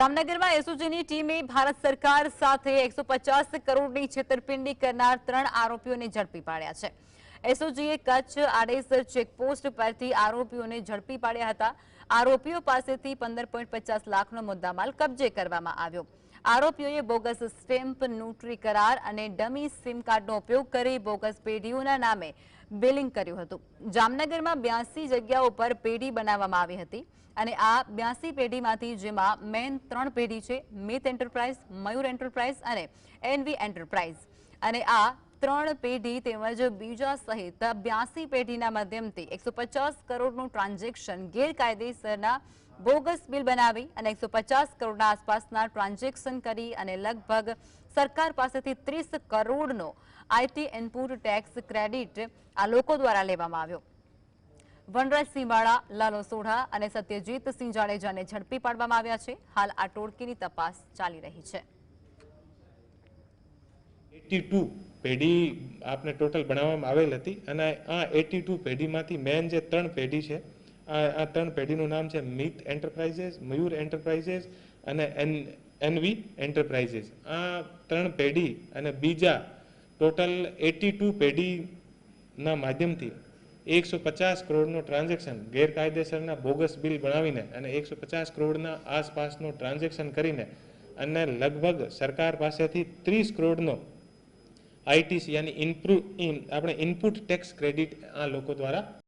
જામનગરમાં એસઓજીની ટીમે ભારત સરકાર સાથે 150 કરોડની છેતરપિંડી કરનાર 3 આરોપીઓને ઝડપી પાડ્યા છે। એસઓજીએ કચ્છ આડેસર ચેકપોસ્ટ પરથી આરોપીઓને ઝડપી પાડ્યા હતા। આરોપીઓ પાસેથી 15.50 લાખનો મુદ્દામાલ કબજે કરવામાં આવ્યો। આરોપીઓએ બોગસ સ્ટેમ્પ, નોટરી કરાર અને ડમી સિમ કાર્ડનો ઉપયોગ કરી બોગસ પેઢીઓના નામે બિલિંગ કર્યું હતું। જામનગરમાં 82 જગ્યાઓ પર પેઢી બનાવવામાં આવી હતી અને આ 82 પેઢીમાંથી જેમાં મેન 3 પેઢી છે, મિત એન્ટરપ્રાઇઝ, મયુર એન્ટરપ્રાઇઝ અને એનવી એન્ટરપ્રાઇઝ, અને આ 3 પેઢી તેમજ બીજા સહિત 82 પેઢીના માધ્યમથી 150 કરોડનું ટ્રાન્ઝેક્શન ગેરકાયદેસરના બોગસ બિલ બનાવી અને 150 કરોડના આસપાસના ટ્રાન્ઝેક્શન કરી અને લગભગ સરકાર પાસેથી 30 કરોડનો આઈટી ઇનપુટ ટેક્સ ક્રેડિટ આ લોકો દ્વારા લેવામાં આવ્યો। વનરાજસિંહ વાળા, લાલો સોઢા અને સત્યજીતસિંહ જાડેજાને ઝડપી પાડવામાં આવ્યા છે। હાલ આ ટોળકીની તપાસ ચાલી રહી છે। 82 પેઢી આપને ટોટલ બનાવવામાં આવેલ હતી અને આ 82 પેઢીમાંથી મેન જે 3 પેઢી છે, આ 3 પેઢીનું નામ છે મિત એન્ટરપ્રાઇઝેસ, મયુર એન્ટરપ્રાઇઝેસ અને એનવી એન્ટરપ્રાઇઝેસ। આ 3 પેઢી અને બીજા ટોટલ 82 પેઢીના માધ્યમથી 150 કરોડનું ટ્રાન્ઝેક્શન ગેરકાયદેસરના બોગસ બિલ બનાવીને અને 150 કરોડના આસપાસનું ટ્રાન્ઝેક્શન કરીને અને લગભગ સરકાર પાસેથી 30 કરોડનો આઈટીસી યાની આપણે ઇનપુટ ટેક્સ ક્રેડિટ આ લોકો દ્વારા